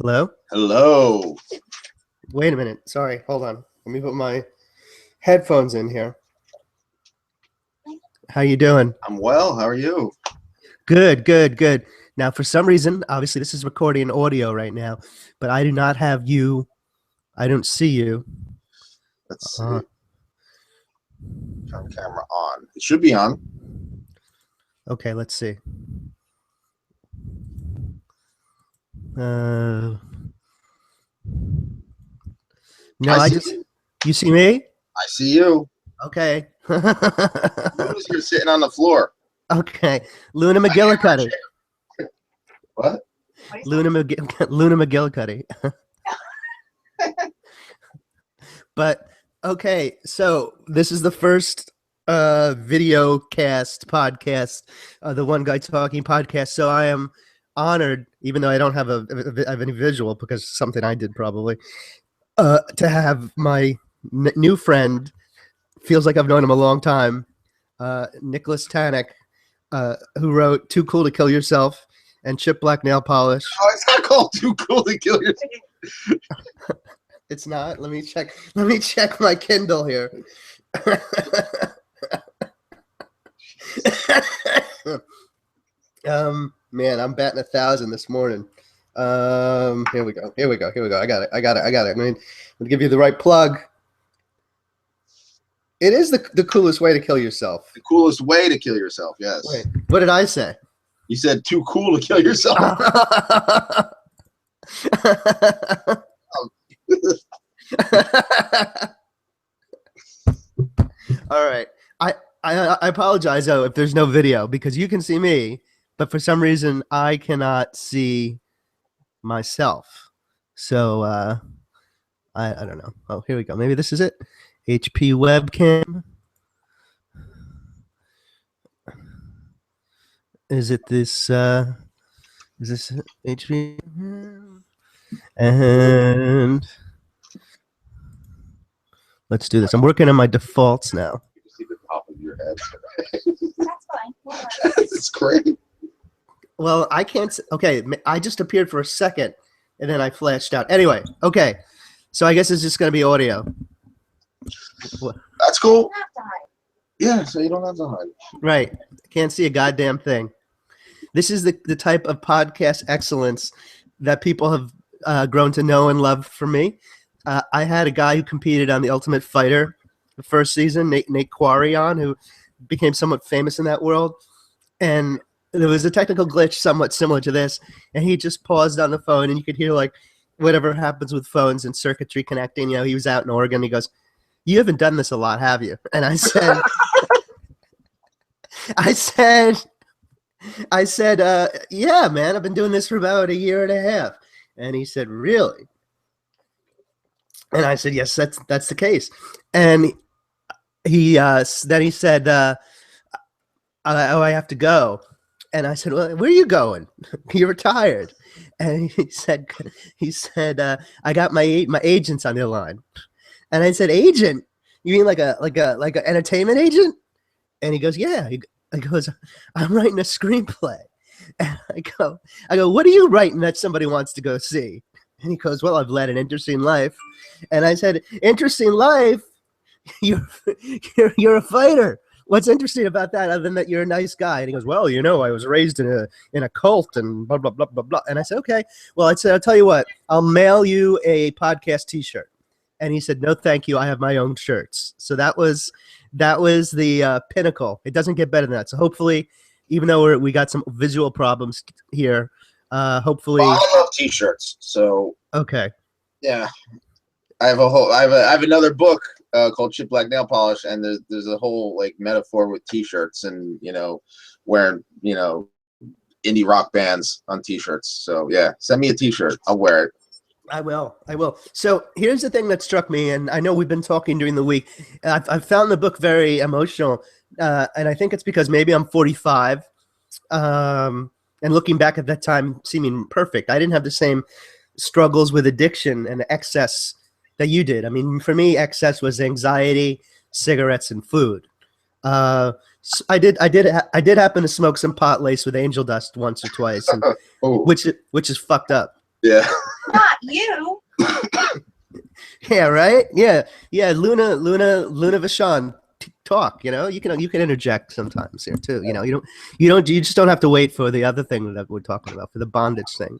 Hello? Hello. Wait a minute. Sorry. Hold on. Let me put my headphones in here. How you doing? I'm well. How are you? Good, good, good. Now, for some reason, obviously this is recording audio right now, but I do not have you. I don't see you. Let's see. Turn the camera on. It should be on. Okay, let's see. No, you see me? I see you. Okay. Notice you're sitting on the floor. Okay. Luna McGillicuddy. What? Luna McGillicuddy. But okay, so this is the first video cast podcast, the One Guy Talking podcast. So I am honored, even though I don't have any visual because something I did probably, to have my new friend. Feels like I've known him a long time. Nicholas Tanek, who wrote "Too Cool to Kill Yourself" and "Chip Black Nail Polish." Oh, it's not called "Too Cool to Kill Yourself." It's not. Let me check. Let me check my Kindle here. Man, I'm batting 1,000 this morning. Here we go. Here we go. Here we go. I got it. I got it. I got it. I mean, I'm gonna give you the right plug. It is the coolest way to kill yourself. The coolest way to kill yourself. Yes. Wait, what did I say? You said "too cool to kill yourself." All right. I apologize though if there's no video because you can see me, but for some reason I cannot see myself. So I don't know. Oh, here we go. Maybe this is it. HP webcam. Is it this? Is this HP? And let's do this. I'm working on my defaults now. You can see the top of your head. That's fine. It's great. Well, I can't. Okay, I just appeared for a second, and then I flashed out. Anyway, okay. So I guess it's just going to be audio. That's cool. You have to hide. Yeah, so you don't have to hide. Right. Can't see a goddamn thing. This is the type of podcast excellence that people have grown to know and love from me. I had a guy who competed on The Ultimate Fighter the first season, Nate Quarry, on, who became somewhat famous in that world. And there was a technical glitch somewhat similar to this, and he just paused on the phone, and you could hear like whatever happens with phones and circuitry connecting. You know, he was out in Oregon. He goes, "You haven't done this a lot, have you?" And I said, I said, yeah, man, I've been doing this for about 1.5 years. And he said, really? And I said, yes, that's the case. And he then he said, oh, I have to go. And I said, well, where are you going? You're retired. And he said, I got my agents on the line. And I said, agent? You mean like an entertainment agent? And he goes, yeah. He goes, I'm writing a screenplay. And I go, what are you writing that somebody wants to go see? And he goes, well, I've led an interesting life. And I said, interesting life? You're a fighter. What's interesting about that other than that you're a nice guy? And he goes, well, you know, I was raised in a cult and blah, blah, blah, blah, blah. And I said, okay. Well, I said, I'll tell you what, I'll mail you a podcast t-shirt. And he said, no, thank you. I have my own shirts. So that was the pinnacle. It doesn't get better than that. So hopefully, even though we got some visual problems here, hopefully. Well, I love t-shirts. So okay. Yeah, I have another book called "Chip Black Nail Polish," and there's a whole like metaphor with t-shirts and wearing indie rock bands on t-shirts. So yeah, send me a t-shirt. I'll wear it. I will. So here's the thing that struck me, and I know we've been talking during the week. I've found the book very emotional, and I think it's because maybe I'm 45, and looking back at that time seeming perfect. I didn't have the same struggles with addiction and excess that you did. I mean, for me, excess was anxiety, cigarettes, and food. So I did happen to smoke some pot laced with angel dust once or twice, and, which is fucked up. Yeah. Not you. Yeah, right. Yeah, yeah. Luna Vachon, talk. You know, you can interject sometimes here too. You know, you just don't have to wait for the other thing that we're talking about, for the bondage thing.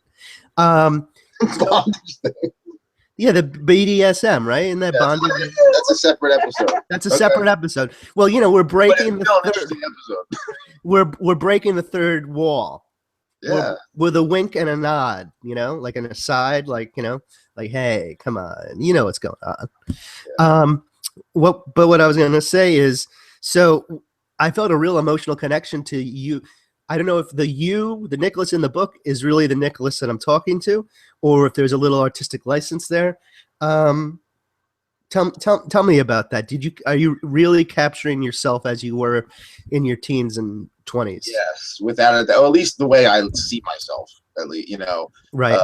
So, yeah, the BDSM, right? And that bondage. That's a separate episode. That's a separate episode. Well, you know, we're breaking interesting episode. We're breaking the third wall. Yeah. With a wink and a nod, you know, like an aside, like, you know, like, hey, come on, you know what's going on. Yeah. What I was going to say is, so I felt a real emotional connection to you. I don't know if the Nicholas in the book is really the Nicholas that I'm talking to, or if there's a little artistic license there. Tell me about that. Are you really capturing yourself as you were in your teens and 20s? Yes, without a doubt, or at least the way I see myself. At least, you know, right.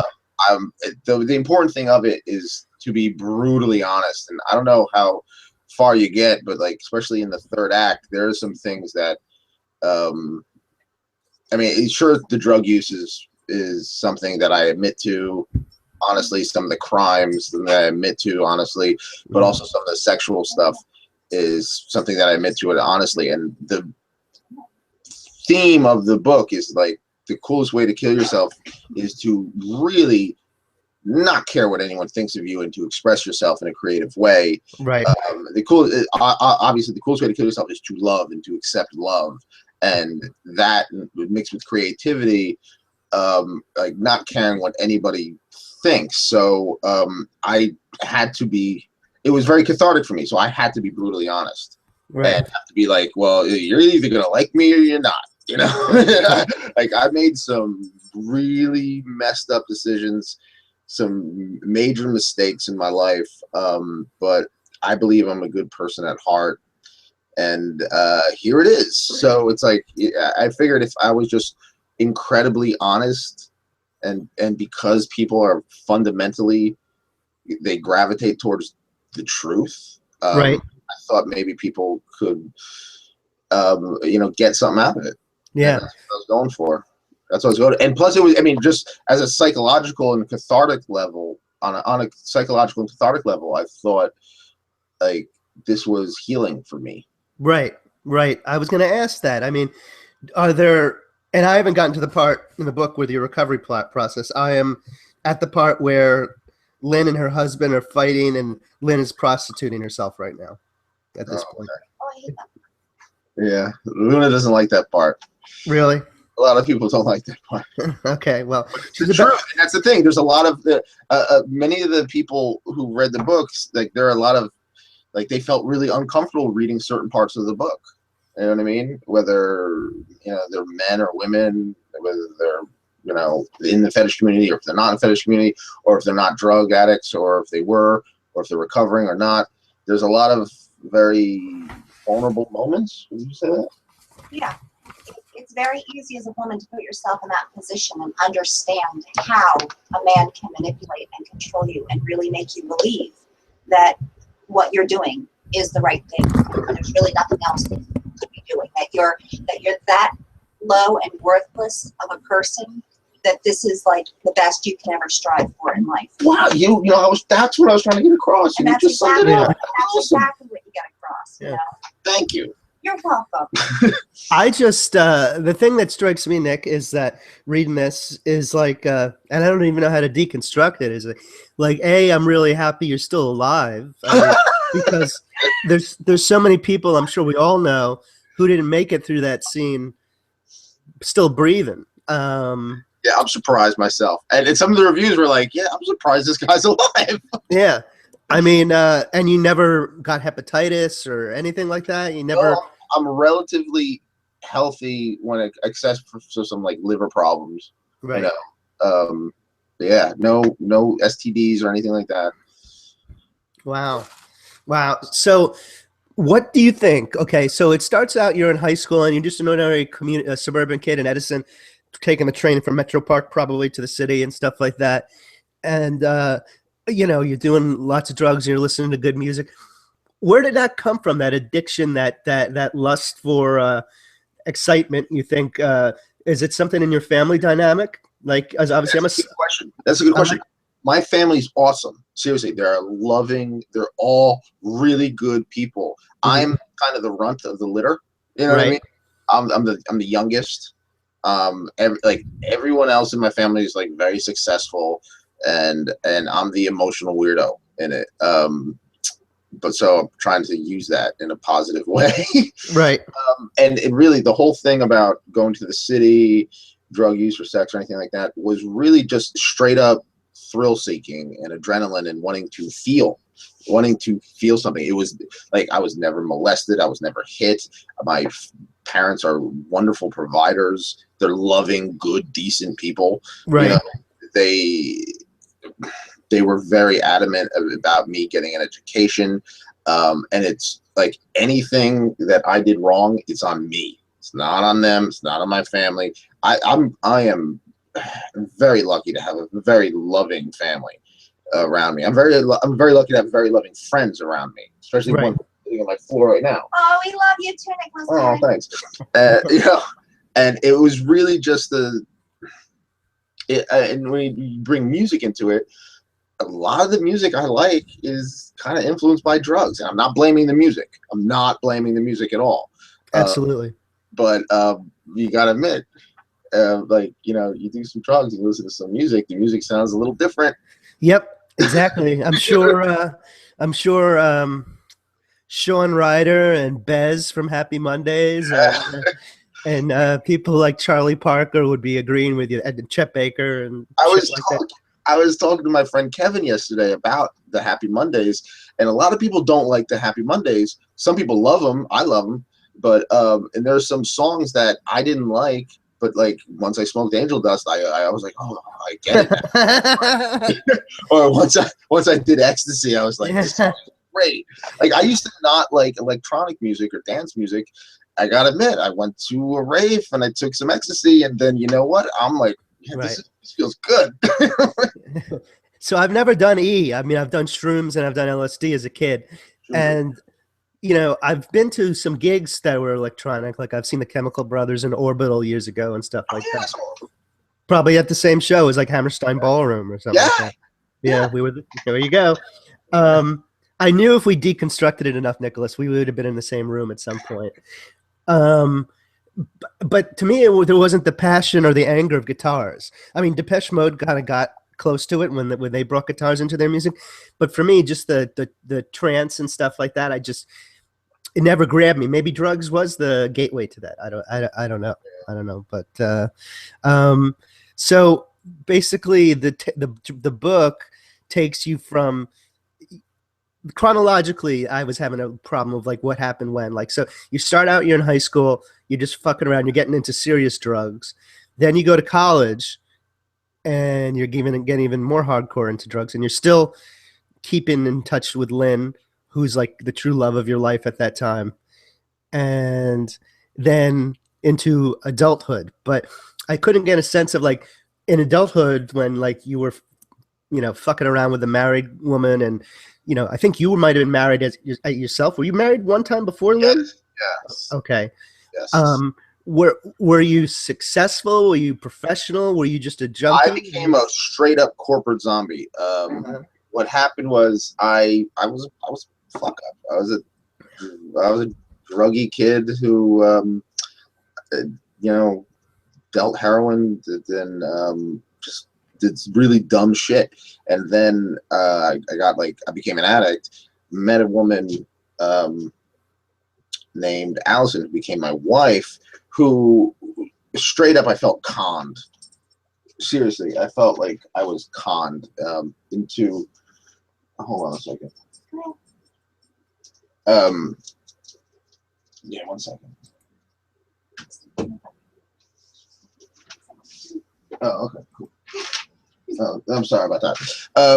The important thing of it is to be brutally honest, and I don't know how far you get, but like especially in the third act, there are some things that, I mean, sure, the drug use is something that I admit to. Honestly, some of the crimes that I admit to, honestly, but also some of the sexual stuff is something that I admit to it honestly. And the theme of the book is like the coolest way to kill yourself is to really not care what anyone thinks of you and to express yourself in a creative way. Right. Obviously, the coolest way to kill yourself is to love and to accept love, and that mixed with creativity, like not caring what anybody thinks. So I had to be. It was very cathartic for me. So I had to be brutally honest, right. And have to be like, well, you're either gonna like me or you're not. You know, like I made some really messed up decisions, some major mistakes in my life, but I believe I'm a good person at heart, and here it is. So it's like I figured if I was just incredibly honest, and because people are fundamentally, they gravitate towards the truth, right. I thought maybe people could you know, get something out of it. Yeah, and that's what I was going for. That's what I was going to. And plus, it was, I mean, just as a psychological and cathartic level, on a psychological and cathartic level, I thought like this was healing for me. Right, right. I was going to ask that. I mean, are there, and I haven't gotten to the part in the book with your recovery process. I am at the part where Lynn and her husband are fighting, and Lynn is prostituting herself right now at this point. Okay. Oh, I hate that. Yeah, Luna doesn't like that part. Really? A lot of people don't like that part. Okay, well, the truth, and that's the thing. There's a lot of the many of the people who read the books, like there are a lot of, like they felt really uncomfortable reading certain parts of the book. You know what I mean? Whether, you know, they're men or women, whether they're, you know, in the fetish community or if they're not in the fetish community, or if they're not drug addicts, or if they were, or if they're recovering or not. There's a lot of very vulnerable moments. Would you say that? Yeah. It's very easy as a woman to put yourself in that position and understand how a man can manipulate and control you and really make you believe that what you're doing is the right thing. And there's really nothing else to be doing. That you're that low and worthless of a person that this is like the best you can ever strive for in life. Wow, you know, that's what I was trying to get across. And you just summed it up. That's exactly what you get across. Yeah. You know? Thank you. You're welcome. I just the thing that strikes me, Nick, is that reading this is like, and I don't even know how to deconstruct it. Is like, A, I'm really happy you're still alive, because there's so many people, I'm sure we all know, who didn't make it through that scene, still breathing. Yeah, I'm surprised myself, and some of the reviews were like, "Yeah, I'm surprised this guy's alive." Yeah, I mean, and you never got hepatitis or anything like that. You never. Well, I'm relatively healthy except for some like liver problems. Right. You know? Yeah, no STDs or anything like that. Wow. So, what do you think? Okay, so it starts out you're in high school and you're just an ordinary suburban kid in Edison, taking the train from Metro Park probably to the city and stuff like that, and you know, you're doing lots of drugs and you're listening to good music. Where did that come from? That addiction, that lust for excitement? You think is it something in your family dynamic? Like, as obviously, That's a good question. my family's awesome. Seriously, they're loving. They're all really good people. I'm kind of the runt of the litter. You know what I mean? I'm the youngest. Everyone else in my family is like very successful, and I'm the emotional weirdo in it. But so I'm trying to use that in a positive way. Right. And it really, the whole thing about going to the city, drug use or sex or anything like that was really just straight up thrill seeking and adrenaline and wanting to feel something. It was like, I was never molested. I was never hit. My parents are wonderful providers. They're loving, good, decent people. Right. You know, they were very adamant about me getting an education. And it's like anything that I did wrong, it's on me. It's not on them. It's not on my family. I am very lucky to have a very loving family around me. I'm very lucky to have very loving friends around me, especially one sitting on my floor right now. Oh, we love you too, Nicholas. Oh, thanks. You know, and it was really just and when you bring music into it, a lot of the music I like is kind of influenced by drugs, and I'm not blaming the music. I'm not blaming the music at all. Absolutely. But you gotta admit, like, you know, you do some drugs, you listen to some music, the music sounds a little different. Yep, exactly. I'm sure Sean Ryder and Bez from Happy Mondays and people like Charlie Parker would be agreeing with you, and Chet Baker and I was talking to my friend Kevin yesterday about the Happy Mondays, and a lot of people don't like the Happy Mondays. Some people love them. I love them. But and there's some songs that I didn't like, but like once I smoked Angel Dust, I was like, oh, I get it. Or once I did Ecstasy, I was like, this song is great. Like, I used to not like electronic music or dance music. I gotta admit, I went to a rave and I took some Ecstasy, and then you know what? I'm like, yeah, this feels good. So I've never done E. I mean, I've done shrooms and I've done LSD as a kid, and you know, I've been to some gigs that were electronic. Like I've seen the Chemical Brothers in Orbital years ago and stuff like that. Probably at the same show as like Hammerstein Ballroom or something like that. Yeah, we were. There you go. I knew if we deconstructed it enough, Nicholas, we would have been in the same room at some point. But to me, there wasn't the passion or the anger of guitars. I mean, Depeche Mode kind of got close to it when they brought guitars into their music, but for me, just the trance and stuff like that, it never grabbed me. Maybe drugs was the gateway to that. I don't know. But so basically, the book takes you from chronologically. I was having a problem of like what happened when. Like, so you start out, you're in high school, you're just fucking around, you're getting into serious drugs. Then you go to college, and you're getting even more hardcore into drugs, and you're still keeping in touch with Lynn, who's like the true love of your life at that time, and then into adulthood. But I couldn't get a sense of like in adulthood when like you were, you know, fucking around with a married woman, and you know, I think you might have been married as yourself. Were you married one time before Lynn? Yes. Okay. Yes. Were you successful? Were you professional? Were you just a junkie? I became a straight up corporate zombie. What happened was I was a fuck up. I was a druggy kid who you know, dealt heroin, then just did really dumb shit, and then I became an addict. Met a woman named Allison, who became my wife, who straight up I felt conned. Seriously, I felt like I was conned into. Hold on a second. Yeah, 1 second. Oh, okay, cool. Oh, I'm sorry about that.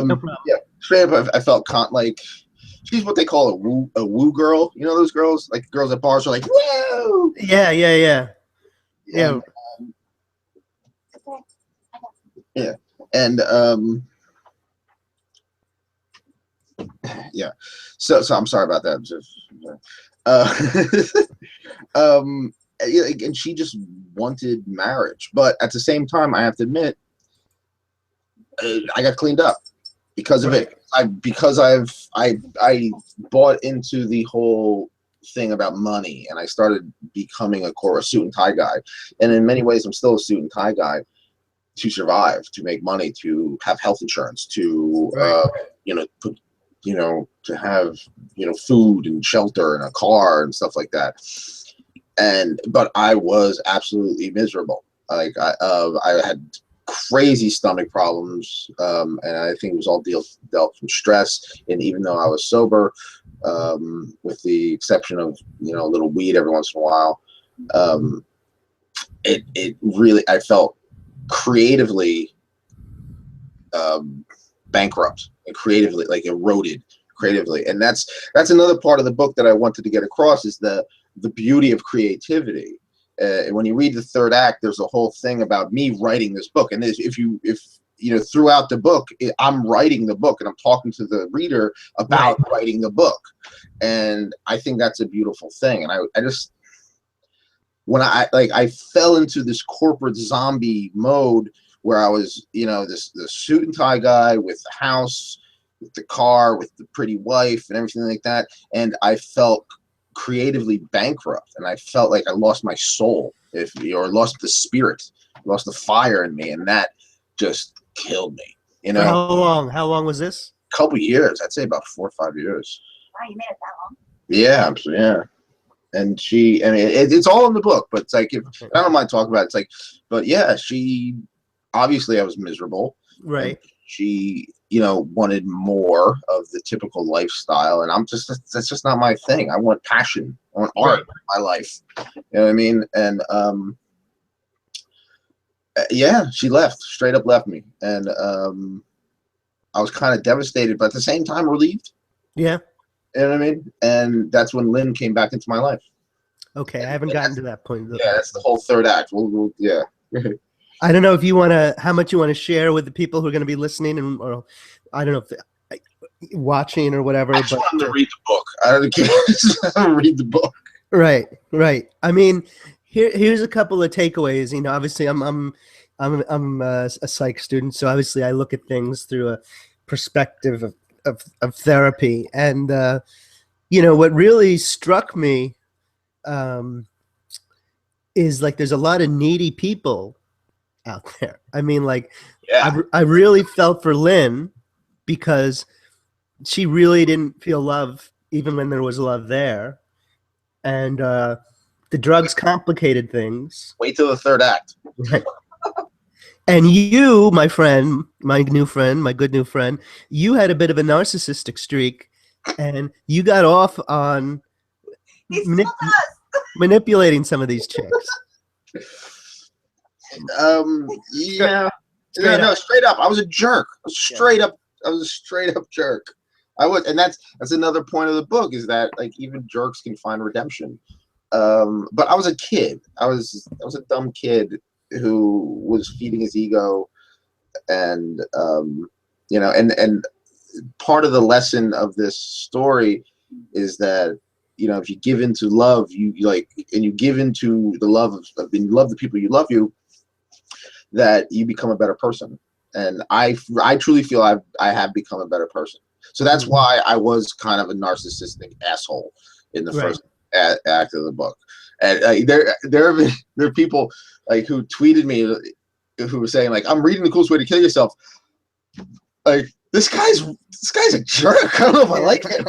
No problem. Yeah, straight up, I felt like she's what they call a woo girl. You know those girls, like girls at bars are like, woo. Yeah. Yeah, and yeah. So I'm sorry about that. And she just wanted marriage, but at the same time, I have to admit, I got cleaned up. because of it. I bought into the whole thing about money, and I started becoming a suit and tie guy. And in many ways, I'm still a suit and tie guy to survive, to make money, to have health insurance, to to have food and shelter and a car and stuff like that. But I was absolutely miserable. Like I had crazy stomach problems, and I think it was all dealt from stress. And even though I was sober, with the exception of a little weed every once in a while, it really, I felt creatively bankrupt, and creatively, like, eroded creatively. And that's another part of the book that I wanted to get across, is the beauty of creativity. And when you read the third act, there's a whole thing about me writing this book. And if throughout the book, I'm writing the book and I'm talking to the reader about writing the book. And I think that's a beautiful thing. And I just, when I fell into this corporate zombie mode where I was, this suit and tie guy with the house, with the car, with the pretty wife and everything like that. And I felt creatively bankrupt, and I felt like I lost my soul, or lost the spirit, lost the fire in me, and that just killed me. For how long? How long was this? A couple years. I'd say about 4 or 5 years. Wow, you made it that long. Yeah, yeah. And she, I mean, it's all in the book, but it's like, I don't mind talking about it. It's like, but yeah, she, obviously I was miserable. Right. She, wanted more of the typical lifestyle, and that's just not my thing. I want passion. I want art in my life. You know what I mean? And yeah, she straight up left me, and I was kind of devastated, but at the same time relieved. Yeah. You know what I mean? And that's when Lynn came back into my life. Okay, I haven't gotten to that point. Yeah, that's the whole third act. Yeah. I don't know if you how much you want to share with the people who are going to be listening, or I don't know if watching or whatever. I just want them to read the book. I don't care. Read the book. Right. I mean, here's a couple of takeaways. Obviously, I'm a psych student, so obviously I look at things through a perspective of therapy, and what really struck me is, like, there's a lot of needy people out there. I mean, like, yeah. I really felt for Lynn, because she really didn't feel love even when there was love there, and the drugs complicated things. Wait till the third act. Right. And you, my friend, my good new friend, you had a bit of a narcissistic streak, and you got off on manipulating some of these chicks. Yeah. No, straight up. I was a jerk. I was a straight up jerk. And that's another point of the book, is that, like, even jerks can find redemption. But I was a kid. I was a dumb kid who was feeding his ego, and and part of the lesson of this story is that, if you give into love, you give into the love of you love the people you love you, that you become a better person. And I truly feel I have become a better person. So that's why I was kind of a narcissistic asshole in the first act of the book. And there are people, like, who tweeted me, who were saying, like, I'm reading The Coolest Way to Kill Yourself. Like, this guy's a jerk. I don't know if I like him.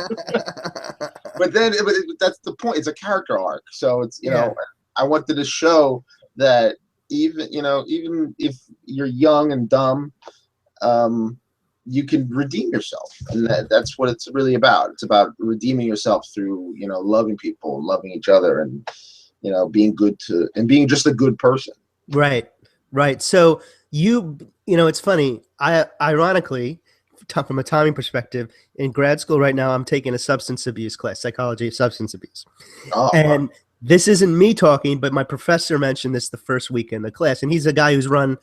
but that's the point. It's a character arc. So it's, I wanted to show that even if you're young and dumb, you can redeem yourself, and that's what it's really about. It's about redeeming yourself through, loving people, loving each other, and being good and being just a good person. Right. So it's funny. Ironically, from a timing perspective, in grad school right now, I'm taking a substance abuse class, psychology of substance abuse, and this isn't me talking, but my professor mentioned this the first week in the class, and he's a guy who's run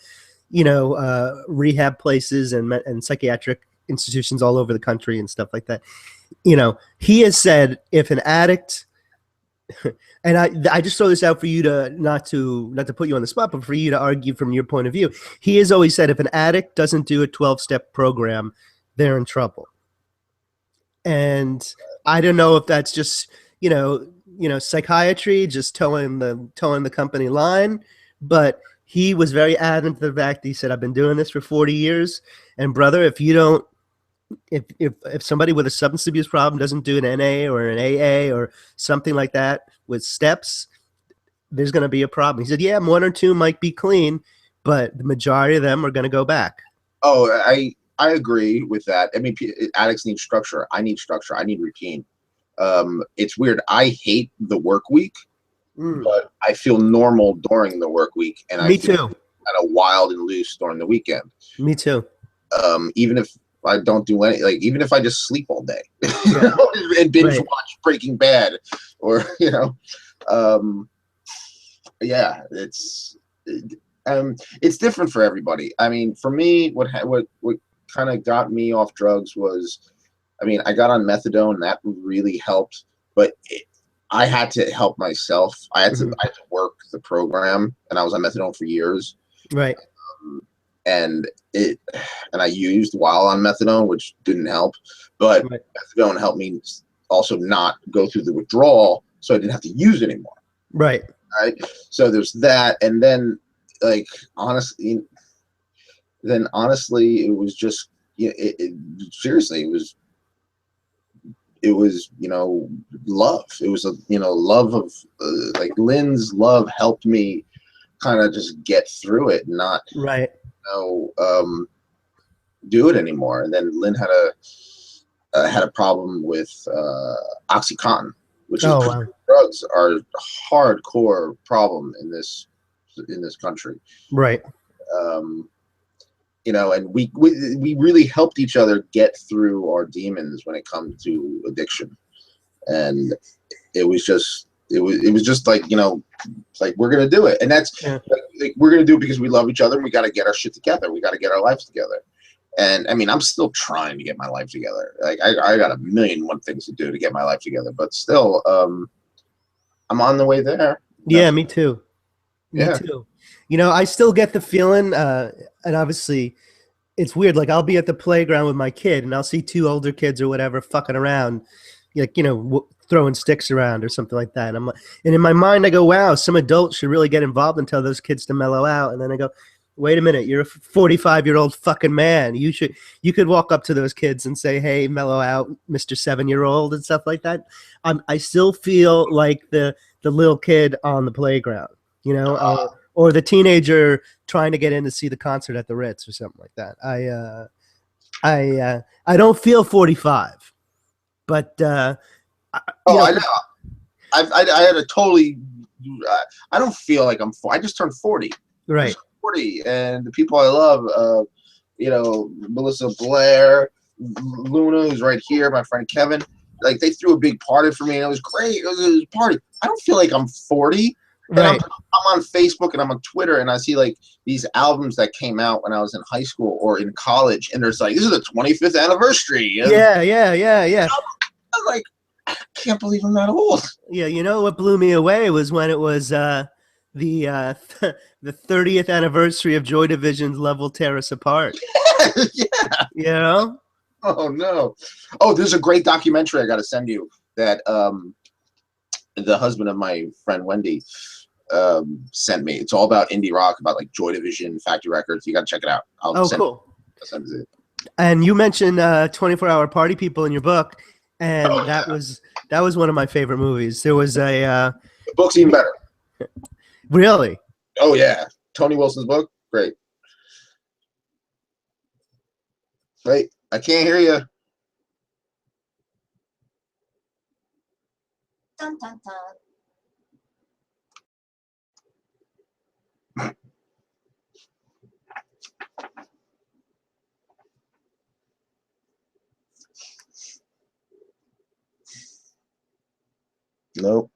rehab places and psychiatric institutions all over the country and stuff like that. He has said, if an addict, and I just throw this out for you to not to put you on the spot, but for you to argue from your point of view. He has always said, if an addict doesn't do a 12-step program, they're in trouble. And I don't know if that's just, psychiatry, just towing the company line, but he was very adamant to the fact that he said, I've been doing this for 40 years. And brother, if you don't, if somebody with a substance abuse problem doesn't do an NA or an AA or something like that with steps, there's going to be a problem. He said, yeah, one or two might be clean, but the majority of them are going to go back. Oh, I agree with that. I mean, addicts need structure. I need structure. I need routine. It's weird. I hate the work week, but I feel normal during the work week, and I feel too. kind of wild and loose during the weekend. Me too. Even if I don't do any, like, even if I just sleep all day and binge watch Breaking Bad, or yeah, it's different for everybody. I mean, for me, what kind of got me off drugs was, I mean, I got on methadone, and that really helped, but I had to help myself. I had to work the program, and I was on methadone for years. Right. And I used while on methadone, which didn't help, but methadone helped me also not go through the withdrawal, so I didn't have to use it anymore. Right. Right. So there's that, and then, like, honestly, it was just, seriously, it was love. It was love of like, Lynn's love helped me kind of just get through it, not do it anymore. And then Lynn had a problem with OxyContin, which is drugs are a hardcore problem in this country. Right. And we really helped each other get through our demons when it comes to addiction. And it was just like, like, we're gonna do it, and that's like, we're gonna do it because we love each other, and we got to get our shit together. We got to get our lives together. And I mean, I'm still trying to get my life together. Like, I got a million and one things to do to get my life together, but still, I'm on the way there. Yeah, me too. Me too. I still get the feeling, and obviously it's weird. Like, I'll be at the playground with my kid, and I'll see two older kids or whatever fucking around, like, throwing sticks around or something like that. And in my mind, I go, wow, some adults should really get involved and tell those kids to mellow out. And then I go, wait a minute, you're a 45-year-old fucking man. You could walk up to those kids and say, hey, mellow out, Mr. 7-year-old, and stuff like that. I still feel like the little kid on the playground, or the teenager trying to get in to see the concert at the Ritz or something like that. I don't feel 45, but I know. I had a totally. I don't feel like I just turned 40. Right. 40, and the people I love, Melissa Blair, Luna, who's right here, my friend Kevin, like, they threw a big party for me, and it was great. It was a party. I don't feel like I'm 40. And right. I'm on Facebook and I'm on Twitter, and I see, like, these albums that came out when I was in high school or in college, and there's like, this is the 25th anniversary. And Yeah. I'm like, I can't believe I'm that old. Yeah, what blew me away was when it was the 30th anniversary of Joy Division's Love Tear Us Apart. Yeah. Oh no. Oh, there's a great documentary I got to send you that the husband of my friend Wendy sent me. It's all about indie rock, about, like, Joy Division, Factory Records. You got to check it out. Cool. And you mentioned 24-Hour Party People in your book, and that was one of my favorite movies. There was the book's even better. Really? Oh yeah, Tony Wilson's book, great. Wait, I can't hear you. Dun, dun, dun. Nope.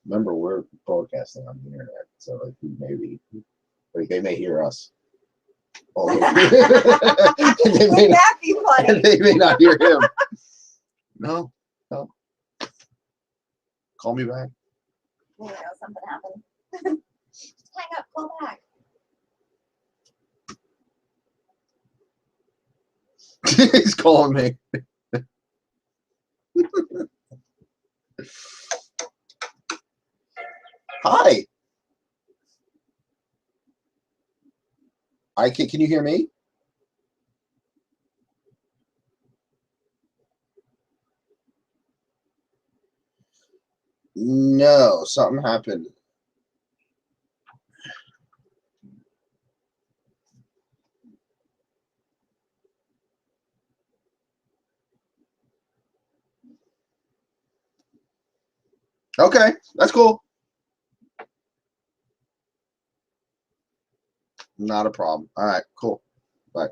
Remember, we're broadcasting on the internet. So like maybe like they may hear us. Oh, they, Wouldn't that be funny? they may not hear him. No, no. Call me back. You know, something happened. Just hang up, call back. He's calling me. Hi. Can you hear me? No, something happened. Okay, that's cool. Not a problem. All right, cool. Bye.